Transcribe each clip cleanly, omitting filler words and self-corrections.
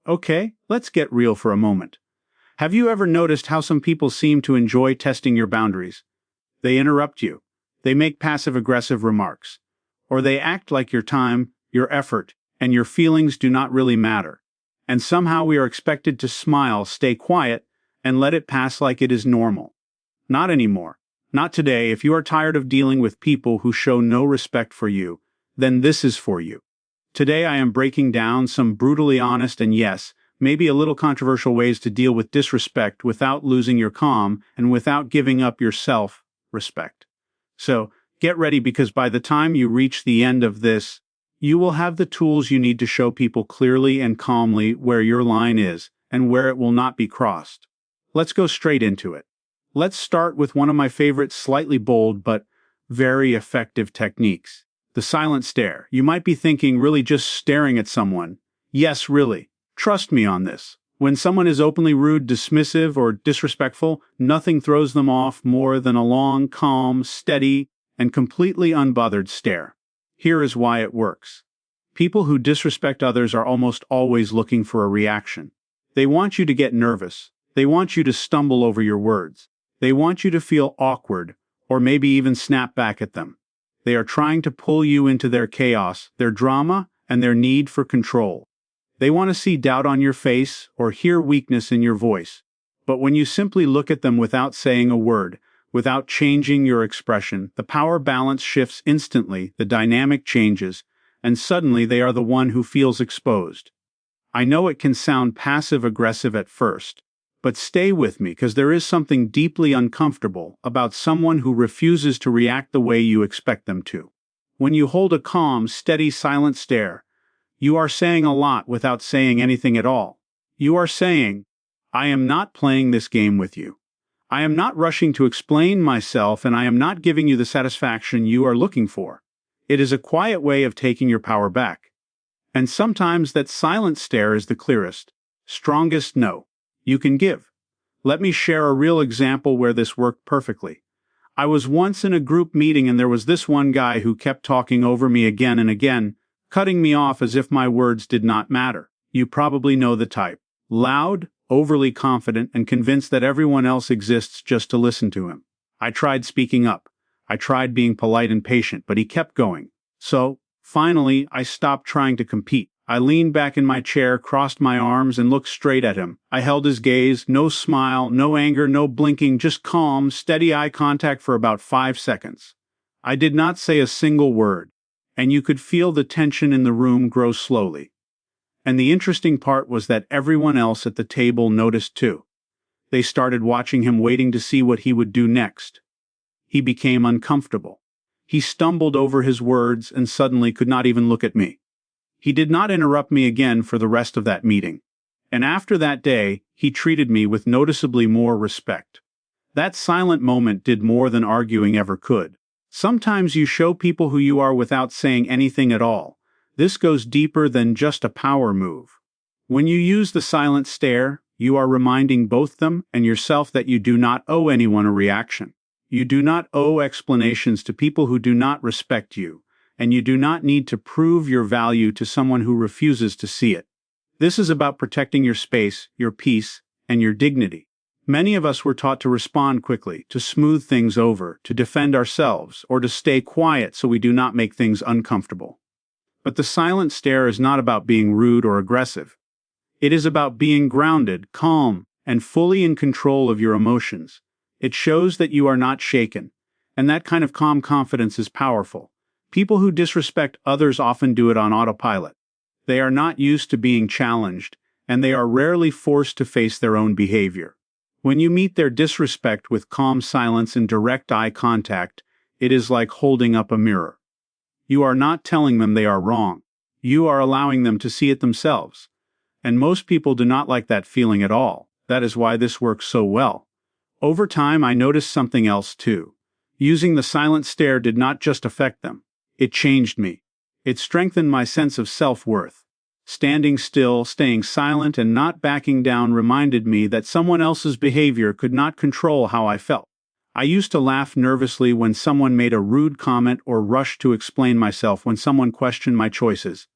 Okay, let's get real for a moment. Have you ever noticed how some people seem to enjoy testing your boundaries? They interrupt you. They make passive-aggressive remarks. Or they act like your time, your effort, and your feelings do not really matter. And somehow we are expected to smile, stay quiet, and let it pass like it is normal. Not anymore. Not today. If you are tired of dealing with people who show no respect for you, then this is for you. Today I am breaking down some brutally honest and yes, maybe a little controversial ways to deal with disrespect without losing your calm and without giving up your self-respect. So, get ready because by the time you reach the end of this, you will have the tools you need to show people clearly and calmly where your line is and where it will not be crossed. Let's go straight into it. Let's start with one of my favorite slightly bold but very effective techniques. The silent stare. You might be thinking, really just staring at someone. Yes, really. Trust me on this. When someone is openly rude, dismissive, or disrespectful, nothing throws them off more than a long, calm, steady, and completely unbothered stare. Here is why it works. People who disrespect others are almost always looking for a reaction. They want you to get nervous. They want you to stumble over your words. They want you to feel awkward, or maybe even snap back at them. They are trying to pull you into their chaos, their drama, and their need for control. They want to see doubt on your face or hear weakness in your voice. But when you simply look at them without saying a word, without changing your expression, the power balance shifts instantly, the dynamic changes, and suddenly they are the one who feels exposed. I know it can sound passive-aggressive at first, but stay with me because there is something deeply uncomfortable about someone who refuses to react the way you expect them to. When you hold a calm, steady, silent stare, you are saying a lot without saying anything at all. You are saying, I am not playing this game with you. I am not rushing to explain myself, and I am not giving you the satisfaction you are looking for. It is a quiet way of taking your power back. And sometimes that silent stare is the clearest, strongest no you can give. Let me share a real example where this worked perfectly. I was once in a group meeting and there was this one guy who kept talking over me again and again, cutting me off as if my words did not matter. You probably know the type. Loud, overly confident, and convinced that everyone else exists just to listen to him. I tried speaking up. I tried being polite and patient, but he kept going. So, finally, I stopped trying to compete. I leaned back in my chair, crossed my arms, and looked straight at him. I held his gaze, no smile, no anger, no blinking, just calm, steady eye contact for about 5 seconds. I did not say a single word, and you could feel the tension in the room grow slowly. And the interesting part was that everyone else at the table noticed too. They started watching him, waiting to see what he would do next. He became uncomfortable. He stumbled over his words and suddenly could not even look at me. He did not interrupt me again for the rest of that meeting. And after that day, he treated me with noticeably more respect. That silent moment did more than arguing ever could. Sometimes you show people who you are without saying anything at all. This goes deeper than just a power move. When you use the silent stare, you are reminding both them and yourself that you do not owe anyone a reaction. You do not owe explanations to people who do not respect you, and you do not need to prove your value to someone who refuses to see it. This is about protecting your space, your peace, and your dignity. Many of us were taught to respond quickly, to smooth things over, to defend ourselves, or to stay quiet so we do not make things uncomfortable. But the silent stare is not about being rude or aggressive. It is about being grounded, calm, and fully in control of your emotions. It shows that you are not shaken, and that kind of calm confidence is powerful. People who disrespect others often do it on autopilot. They are not used to being challenged, and they are rarely forced to face their own behavior. When you meet their disrespect with calm silence and direct eye contact, it is like holding up a mirror. You are not telling them they are wrong. You are allowing them to see it themselves. And most people do not like that feeling at all. That is why this works so well. Over time, I noticed something else too. Using the silent stare did not just affect them. It changed me. It strengthened my sense of self-worth. Standing still, staying silent, and not backing down reminded me that someone else's behavior could not control how I felt. I used to laugh nervously when someone made a rude comment or rush to explain myself when someone questioned my choices.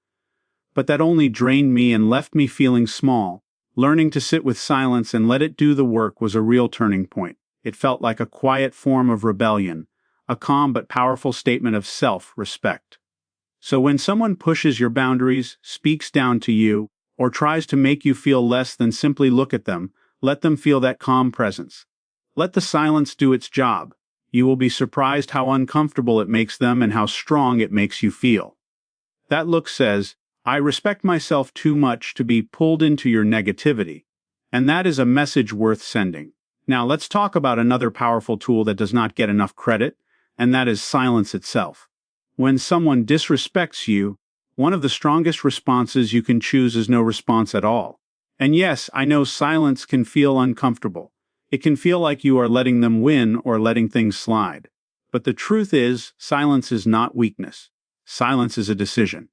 but that only drained me and left me feeling small. Learning to sit with silence and let it do the work was a real turning point. It felt like a quiet form of rebellion, a calm but powerful statement of self-respect. So when someone pushes your boundaries, speaks down to you, or tries to make you feel less than simply look at them, let them feel that calm presence. Let the silence do its job. You will be surprised how uncomfortable it makes them and how strong it makes you feel. That look says, I respect myself too much to be pulled into your negativity. And that is a message worth sending. Now let's talk about another powerful tool that does not get enough credit, and that is silence itself. When someone disrespects you, one of the strongest responses you can choose is no response at all. And yes, I know silence can feel uncomfortable. It can feel like you are letting them win or letting things slide. But the truth is, silence is not weakness. Silence is a decision.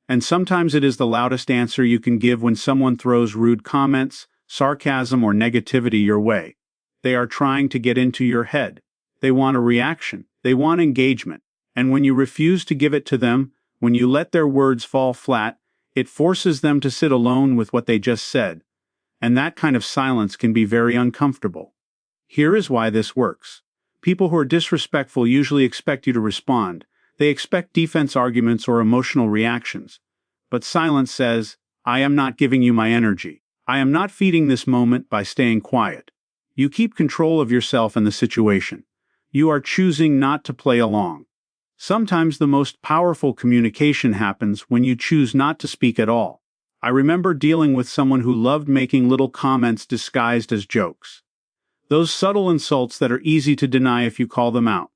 And sometimes it is the loudest answer you can give when someone throws rude comments, sarcasm, or negativity your way. They are trying to get into your head. They want a reaction. They want engagement. And when you refuse to give it to them, when you let their words fall flat, it forces them to sit alone with what they just said. And that kind of silence can be very uncomfortable. Here is why this works. People who are disrespectful usually expect you to respond. They expect defense arguments or emotional reactions. But silence says, I am not giving you my energy. I am not feeding this moment by staying quiet. You keep control of yourself and the situation. You are choosing not to play along. Sometimes the most powerful communication happens when you choose not to speak at all. I remember dealing with someone who loved making little comments disguised as jokes. Those subtle insults that are easy to deny if you call them out.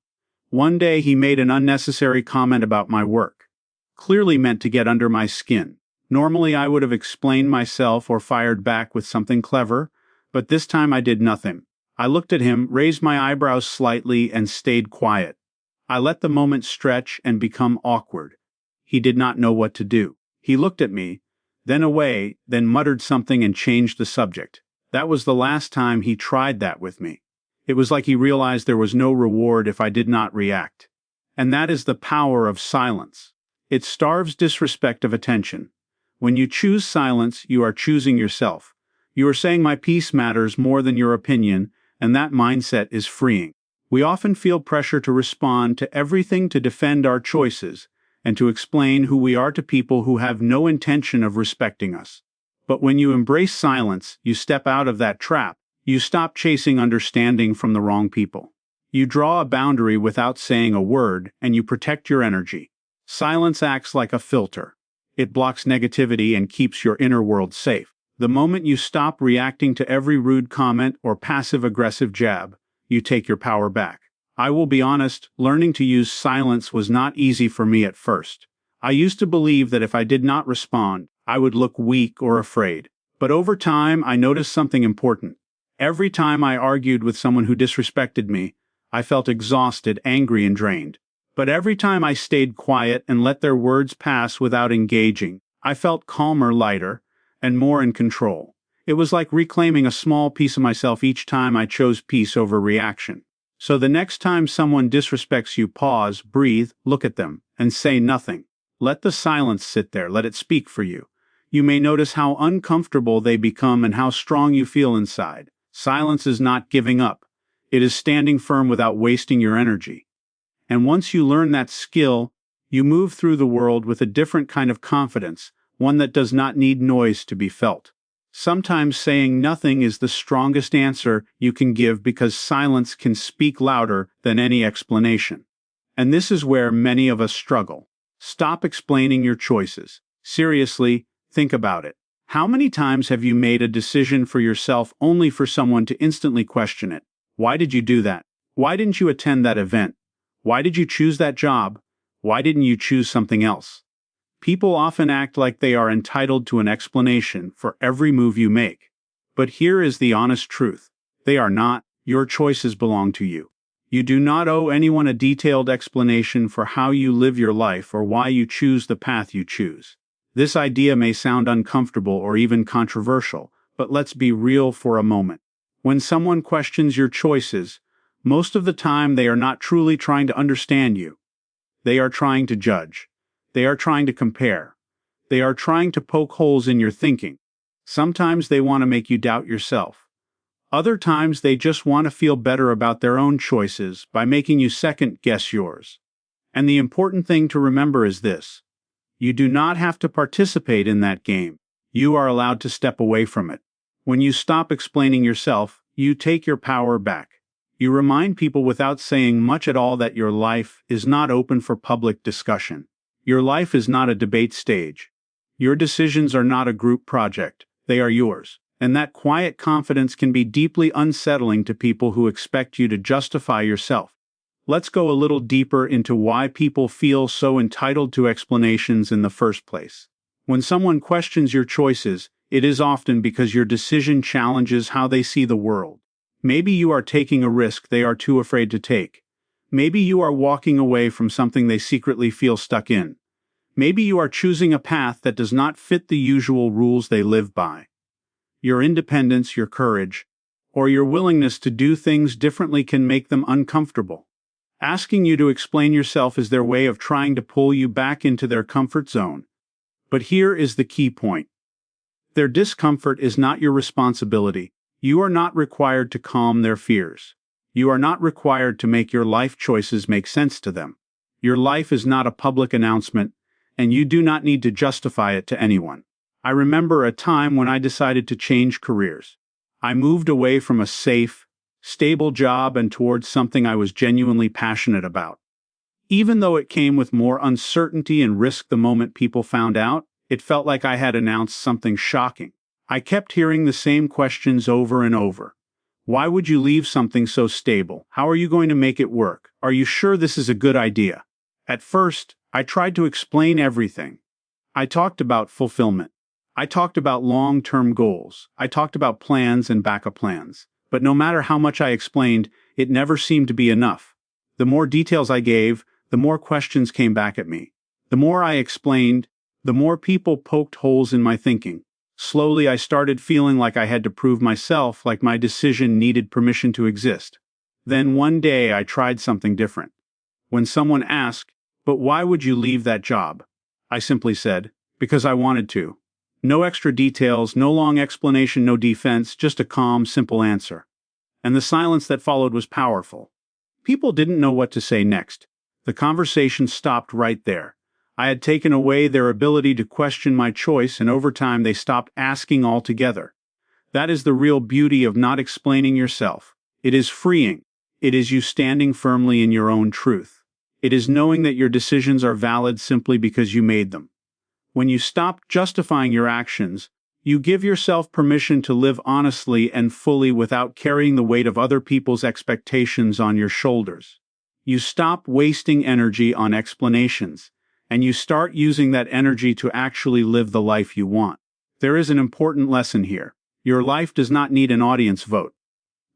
One day he made an unnecessary comment about my work, clearly meant to get under my skin. Normally I would have explained myself or fired back with something clever, but this time I did nothing. I looked at him, raised my eyebrows slightly, and stayed quiet. I let the moment stretch and become awkward. He did not know what to do. He looked at me, then away, then muttered something and changed the subject. That was the last time he tried that with me. It was like he realized there was no reward if I did not react. And that is the power of silence. It starves disrespect of attention. When you choose silence, you are choosing yourself. You are saying my peace matters more than your opinion, and that mindset is freeing. We often feel pressure to respond to everything, to defend our choices, and to explain who we are to people who have no intention of respecting us. But when you embrace silence, you step out of that trap. You stop chasing understanding from the wrong people. You draw a boundary without saying a word, and you protect your energy. Silence acts like a filter. It blocks negativity and keeps your inner world safe. The moment you stop reacting to every rude comment or passive-aggressive jab, you take your power back. I will be honest, learning to use silence was not easy for me at first. I used to believe that if I did not respond, I would look weak or afraid. But over time, I noticed something important. Every time I argued with someone who disrespected me, I felt exhausted, angry, and drained. But every time I stayed quiet and let their words pass without engaging, I felt calmer, lighter, and more in control. It was like reclaiming a small piece of myself each time I chose peace over reaction. So the next time someone disrespects you, pause, breathe, look at them, and say nothing. Let the silence sit there, let it speak for you. You may notice how uncomfortable they become and how strong you feel inside. Silence is not giving up. It is standing firm without wasting your energy. And once you learn that skill, you move through the world with a different kind of confidence, one that does not need noise to be felt. Sometimes saying nothing is the strongest answer you can give because silence can speak louder than any explanation. And this is where many of us struggle. Stop explaining your choices. Seriously, think about it. How many times have you made a decision for yourself only for someone to instantly question it? Why did you do that? Why didn't you attend that event? Why did you choose that job? Why didn't you choose something else? People often act like they are entitled to an explanation for every move you make. But here is the honest truth. They are not. Your choices belong to you. You do not owe anyone a detailed explanation for how you live your life or why you choose the path you choose. This idea may sound uncomfortable or even controversial, but let's be real for a moment. When someone questions your choices, most of the time they are not truly trying to understand you. They are trying to judge. They are trying to compare. They are trying to poke holes in your thinking. Sometimes they want to make you doubt yourself. Other times they just want to feel better about their own choices by making you second-guess yours. And the important thing to remember is this: you do not have to participate in that game. You are allowed to step away from it. When you stop explaining yourself, you take your power back. You remind people without saying much at all that your life is not open for public discussion. Your life is not a debate stage. Your decisions are not a group project. They are yours. And that quiet confidence can be deeply unsettling to people who expect you to justify yourself. Let's go a little deeper into why people feel so entitled to explanations in the first place. When someone questions your choices, it is often because your decision challenges how they see the world. Maybe you are taking a risk they are too afraid to take. Maybe you are walking away from something they secretly feel stuck in. Maybe you are choosing a path that does not fit the usual rules they live by. Your independence, your courage, or your willingness to do things differently can make them uncomfortable. Asking you to explain yourself is their way of trying to pull you back into their comfort zone. But here is the key point. Their discomfort is not your responsibility. You are not required to calm their fears. You are not required to make your life choices make sense to them. Your life is not a public announcement, and you do not need to justify it to anyone. I remember a time when I decided to change careers. I moved away from a safe, stable job and towards something I was genuinely passionate about. Even though it came with more uncertainty and risk the moment people found out, it felt like I had announced something shocking. I kept hearing the same questions over and over. Why would you leave something so stable? How are you going to make it work? Are you sure this is a good idea? At first, I tried to explain everything. I talked about fulfillment. I talked about long-term goals. I talked about plans and backup plans. But no matter how much I explained, it never seemed to be enough. The more details I gave, the more questions came back at me. The more I explained, the more people poked holes in my thinking. Slowly, I started feeling like I had to prove myself, like my decision needed permission to exist. Then one day, I tried something different. When someone asked, "But why would you leave that job?" I simply said, "Because I wanted to." No extra details, no long explanation, no defense, just a calm, simple answer. And the silence that followed was powerful. People didn't know what to say next. The conversation stopped right there. I had taken away their ability to question my choice, and over time they stopped asking altogether. That is the real beauty of not explaining yourself. It is freeing. It is you standing firmly in your own truth. It is knowing that your decisions are valid simply because you made them. When you stop justifying your actions, you give yourself permission to live honestly and fully without carrying the weight of other people's expectations on your shoulders. You stop wasting energy on explanations, and you start using that energy to actually live the life you want. There is an important lesson here. Your life does not need an audience vote.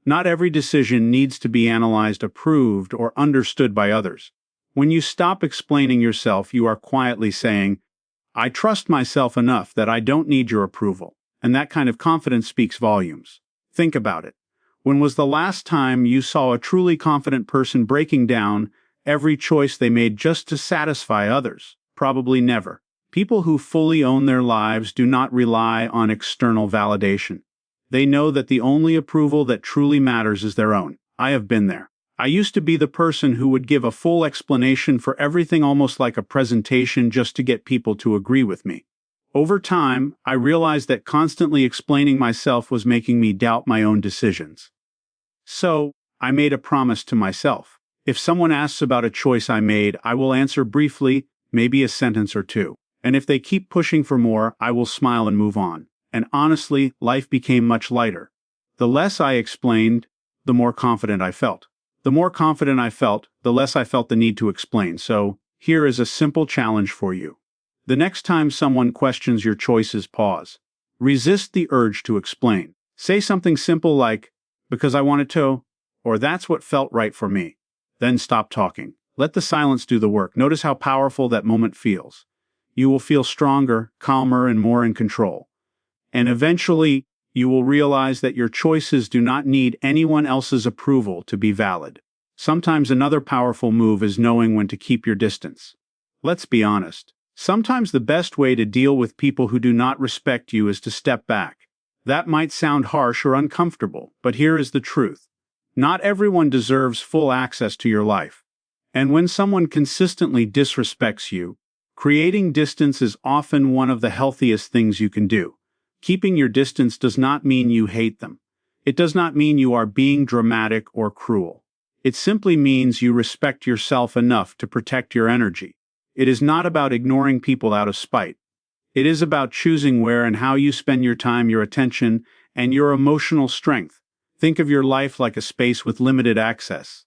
Not every decision needs to be analyzed, approved, or understood by others. When you stop explaining yourself, you are quietly saying, "I trust myself enough that I don't need your approval," and that kind of confidence speaks volumes. Think about it. When was the last time you saw a truly confident person breaking down every choice they made just to satisfy others? Probably never. People who fully own their lives do not rely on external validation. They know that the only approval that truly matters is their own. I have been there. I used to be the person who would give a full explanation for everything, almost like a presentation, just to get people to agree with me. Over time, I realized that constantly explaining myself was making me doubt my own decisions. So, I made a promise to myself. If someone asks about a choice I made, I will answer briefly, maybe a sentence or two. And if they keep pushing for more, I will smile and move on. And honestly, life became much lighter. The less I explained, the more confident I felt. The more confident I felt, the less I felt the need to explain. So, here is a simple challenge for you. The next time someone questions your choices, pause. Resist the urge to explain. Say something simple like, "Because I wanted to," or "That's what felt right for me." Then stop talking. Let the silence do the work. Notice how powerful that moment feels. You will feel stronger, calmer, and more in control. And eventually, you will realize that your choices do not need anyone else's approval to be valid. Sometimes another powerful move is knowing when to keep your distance. Let's be honest. Sometimes the best way to deal with people who do not respect you is to step back. That might sound harsh or uncomfortable, but here is the truth. Not everyone deserves full access to your life. And when someone consistently disrespects you, creating distance is often one of the healthiest things you can do. Keeping your distance does not mean you hate them. It does not mean you are being dramatic or cruel. It simply means you respect yourself enough to protect your energy. It is not about ignoring people out of spite. It is about choosing where and how you spend your time, your attention, and your emotional strength. Think of your life like a space with limited access.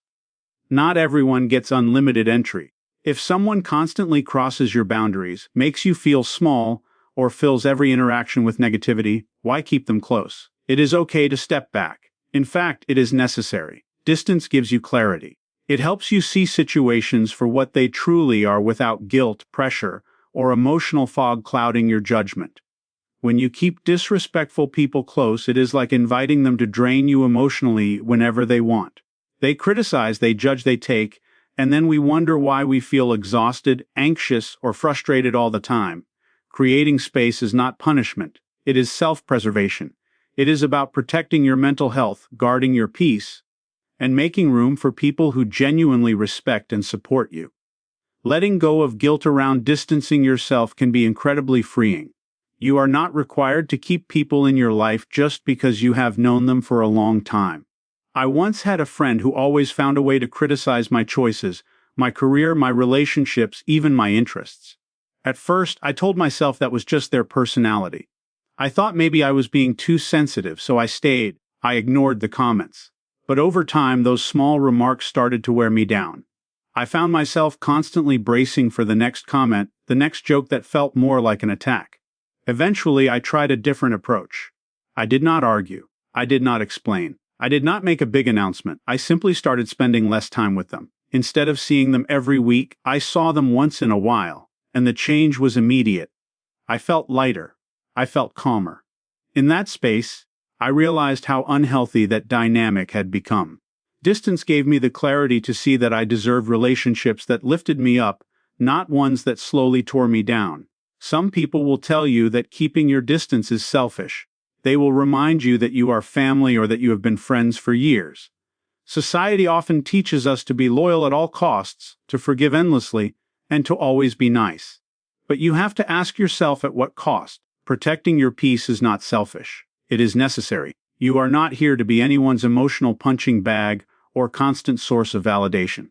Not everyone gets unlimited entry. If someone constantly crosses your boundaries, makes you feel small, or fills every interaction with negativity, why keep them close? It is okay to step back. In fact, it is necessary. Distance gives you clarity. It helps you see situations for what they truly are without guilt, pressure, or emotional fog clouding your judgment. When you keep disrespectful people close, it is like inviting them to drain you emotionally whenever they want. They criticize, they judge, they take, and then we wonder why we feel exhausted, anxious, or frustrated all the time. Creating space is not punishment. It is self-preservation. It is about protecting your mental health, guarding your peace, and making room for people who genuinely respect and support you. Letting go of guilt around distancing yourself can be incredibly freeing. You are not required to keep people in your life just because you have known them for a long time. I once had a friend who always found a way to criticize my choices, my career, my relationships, even my interests. At first, I told myself that was just their personality. I thought maybe I was being too sensitive, so I stayed. I ignored the comments. But over time, those small remarks started to wear me down. I found myself constantly bracing for the next comment, the next joke that felt more like an attack. Eventually, I tried a different approach. I did not argue. I did not explain. I did not make a big announcement. I simply started spending less time with them. Instead of seeing them every week, I saw them once in a while, and the change was immediate. I felt lighter. I felt calmer. In that space, I realized how unhealthy that dynamic had become. Distance gave me the clarity to see that I deserved relationships that lifted me up, not ones that slowly tore me down. Some people will tell you that keeping your distance is selfish. They will remind you that you are family or that you have been friends for years. Society often teaches us to be loyal at all costs, to forgive endlessly, and to always be nice. But you have to ask yourself at what cost. Protecting your peace is not selfish. It is necessary. You are not here to be anyone's emotional punching bag or constant source of validation.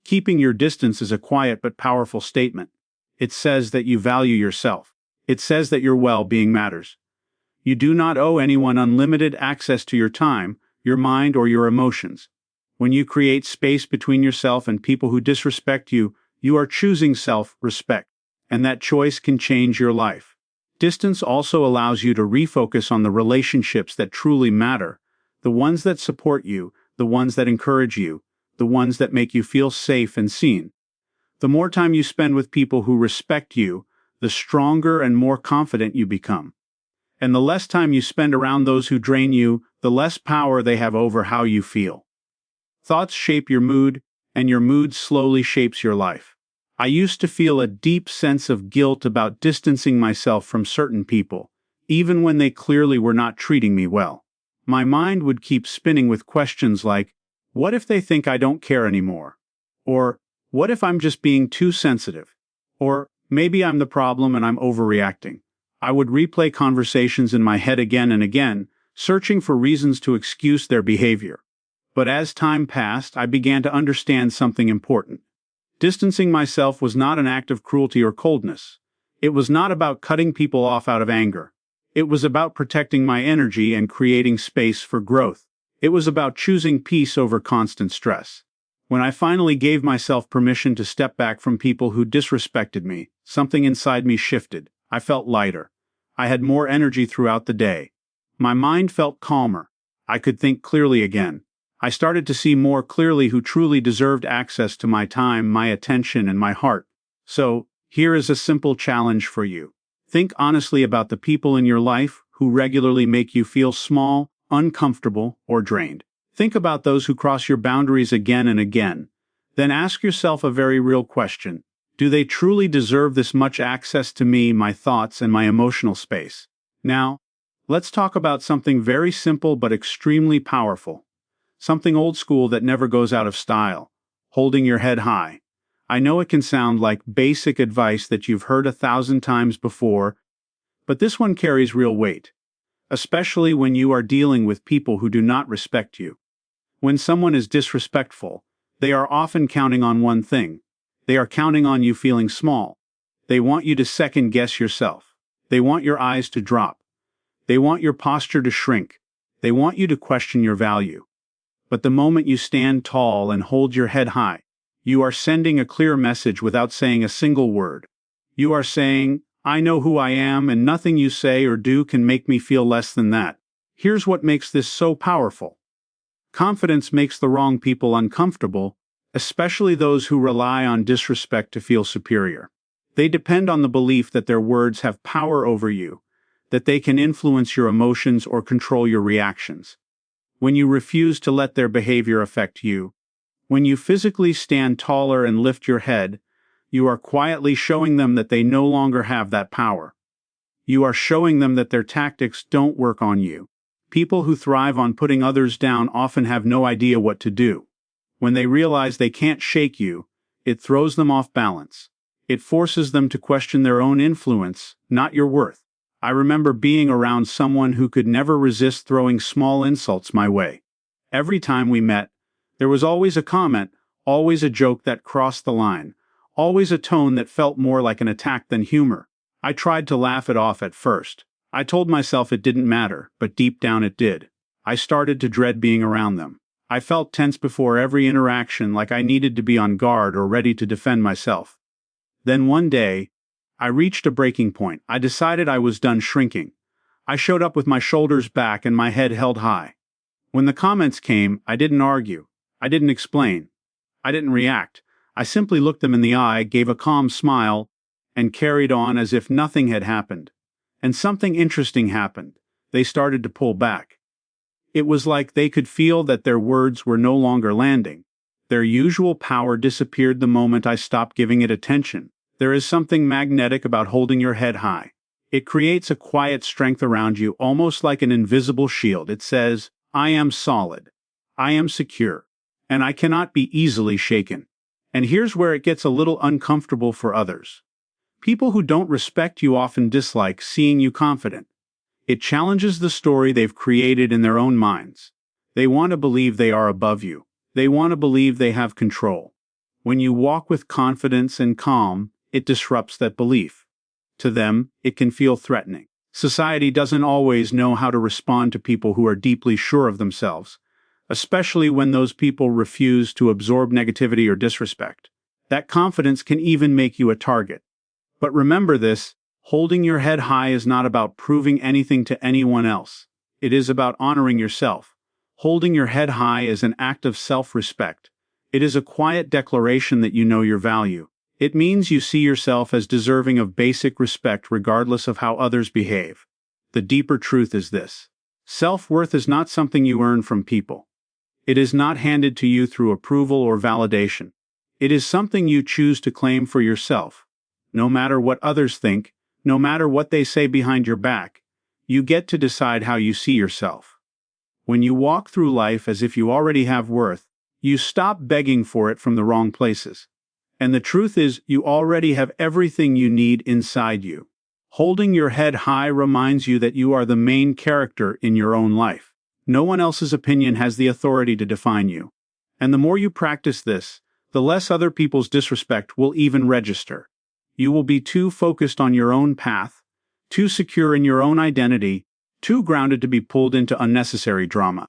Keeping your distance is a quiet but powerful statement. It says that you value yourself. It says that your well-being matters. You do not owe anyone unlimited access to your time, your mind, or your emotions. When you create space between yourself and people who disrespect you, you are choosing self-respect, and that choice can change your life. Distance also allows you to refocus on the relationships that truly matter, the ones that support you, the ones that encourage you, the ones that make you feel safe and seen. The more time you spend with people who respect you, the stronger and more confident you become. And the less time you spend around those who drain you, the less power they have over how you feel. Thoughts shape your mood, and your mood slowly shapes your life. I used to feel a deep sense of guilt about distancing myself from certain people, even when they clearly were not treating me well. My mind would keep spinning with questions like, what if they think I don't care anymore? Or, what if I'm just being too sensitive? Or, maybe I'm the problem and I'm overreacting. I would replay conversations in my head again and again, searching for reasons to excuse their behavior. But as time passed, I began to understand something important. Distancing myself was not an act of cruelty or coldness. It was not about cutting people off out of anger. It was about protecting my energy and creating space for growth. It was about choosing peace over constant stress. When I finally gave myself permission to step back from people who disrespected me, something inside me shifted. I felt lighter. I had more energy throughout the day. My mind felt calmer. I could think clearly again. I started to see more clearly who truly deserved access to my time, my attention, and my heart. So, here is a simple challenge for you. Think honestly about the people in your life who regularly make you feel small, uncomfortable, or drained. Think about those who cross your boundaries again and again. Then ask yourself a very real question. Do they truly deserve this much access to me, my thoughts, and my emotional space? Now, let's talk about something very simple but extremely powerful. Something old school that never goes out of style. Holding your head high. I know it can sound like basic advice that you've heard 1,000 times before, but this one carries real weight, especially when you are dealing with people who do not respect you. When someone is disrespectful, they are often counting on one thing. They are counting on you feeling small. They want you to second-guess yourself. They want your eyes to drop. They want your posture to shrink. They want you to question your value. But the moment you stand tall and hold your head high, you are sending a clear message without saying a single word. You are saying, I know who I am, and nothing you say or do can make me feel less than that. Here's what makes this so powerful. Confidence makes the wrong people uncomfortable, especially those who rely on disrespect to feel superior. They depend on the belief that their words have power over you, that they can influence your emotions or control your reactions. When you refuse to let their behavior affect you, when you physically stand taller and lift your head, you are quietly showing them that they no longer have that power. You are showing them that their tactics don't work on you. People who thrive on putting others down often have no idea what to do. When they realize they can't shake you, it throws them off balance. It forces them to question their own influence, not your worth. I remember being around someone who could never resist throwing small insults my way. Every time we met, there was always a comment, always a joke that crossed the line, always a tone that felt more like an attack than humor. I tried to laugh it off at first. I told myself it didn't matter, but deep down it did. I started to dread being around them. I felt tense before every interaction, like I needed to be on guard or ready to defend myself. Then one day, I reached a breaking point. I decided I was done shrinking. I showed up with my shoulders back and my head held high. When the comments came, I didn't argue. I didn't explain. I didn't react. I simply looked them in the eye, gave a calm smile, and carried on as if nothing had happened. And something interesting happened. They started to pull back. It was like they could feel that their words were no longer landing. Their usual power disappeared the moment I stopped giving it attention. There is something magnetic about holding your head high. It creates a quiet strength around you, almost like an invisible shield. It says, I am solid. I am secure. And I cannot be easily shaken. And here's where it gets a little uncomfortable for others. People who don't respect you often dislike seeing you confident. It challenges the story they've created in their own minds. They want to believe they are above you. They want to believe they have control. When you walk with confidence and calm, it disrupts that belief. To them, it can feel threatening. Society doesn't always know how to respond to people who are deeply sure of themselves, especially when those people refuse to absorb negativity or disrespect. That confidence can even make you a target. But remember this, holding your head high is not about proving anything to anyone else. It is about honoring yourself. Holding your head high is an act of self-respect. It is a quiet declaration that you know your value. It means you see yourself as deserving of basic respect regardless of how others behave. The deeper truth is this. Self-worth is not something you earn from people. It is not handed to you through approval or validation. It is something you choose to claim for yourself. No matter what others think, no matter what they say behind your back, you get to decide how you see yourself. When you walk through life as if you already have worth, you stop begging for it from the wrong places. And the truth is, you already have everything you need inside you. Holding your head high reminds you that you are the main character in your own life. No one else's opinion has the authority to define you. And the more you practice this, the less other people's disrespect will even register. You will be too focused on your own path, too secure in your own identity, too grounded to be pulled into unnecessary drama.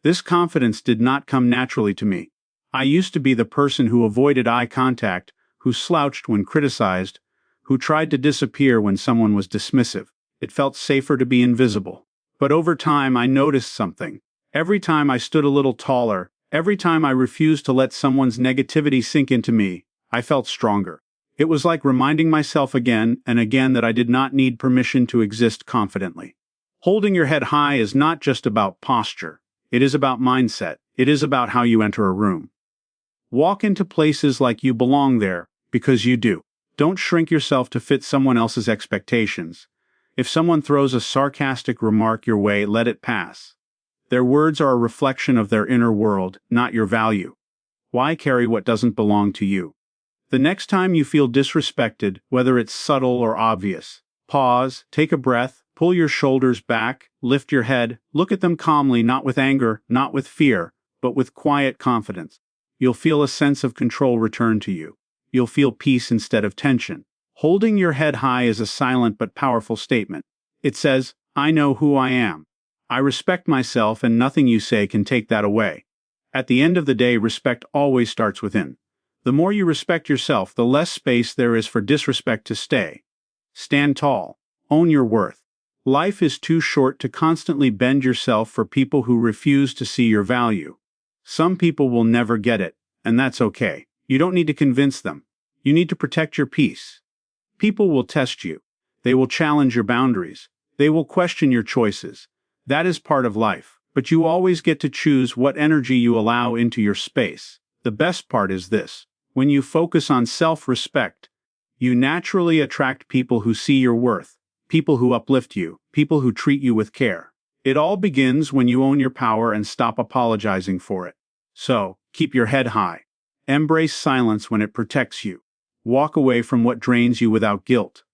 This confidence did not come naturally to me. I used to be the person who avoided eye contact, who slouched when criticized, who tried to disappear when someone was dismissive. It felt safer to be invisible. But over time I noticed something. Every time I stood a little taller, every time I refused to let someone's negativity sink into me, I felt stronger. It was like reminding myself again and again that I did not need permission to exist confidently. Holding your head high is not just about posture. It is about mindset. It is about how you enter a room. Walk into places like you belong there. because you do. Don't shrink yourself to fit someone else's expectations. If someone throws a sarcastic remark your way, let it pass. Their words are a reflection of their inner world, not your value. Why carry what doesn't belong to you? The next time you feel disrespected, whether it's subtle or obvious, pause, take a breath, pull your shoulders back, lift your head, look at them calmly, not with anger, not with fear, but with quiet confidence. You'll feel a sense of control return to you. You'll feel peace instead of tension. Holding your head high is a silent but powerful statement. It says, I know who I am. I respect myself, and nothing you say can take that away. At the end of the day, respect always starts within. The more you respect yourself, the less space there is for disrespect to stay. Stand tall. Own your worth. Life is too short to constantly bend yourself for people who refuse to see your value. Some people will never get it, and that's okay. You don't need to convince them. You need to protect your peace. People will test you. They will challenge your boundaries. They will question your choices. That is part of life, but you always get to choose what energy you allow into your space. The best part is this: when you focus on self-respect, you naturally attract people who see your worth, people who uplift you, people who treat you with care. It all begins when you own your power and stop apologizing for it. So, keep your head high. Embrace silence when it protects you. Walk away from what drains you without guilt.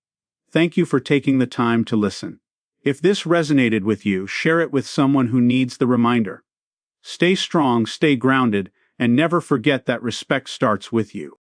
Thank you for taking the time to listen. If this resonated with you, share it with someone who needs the reminder. Stay strong, stay grounded, and never forget that respect starts with you.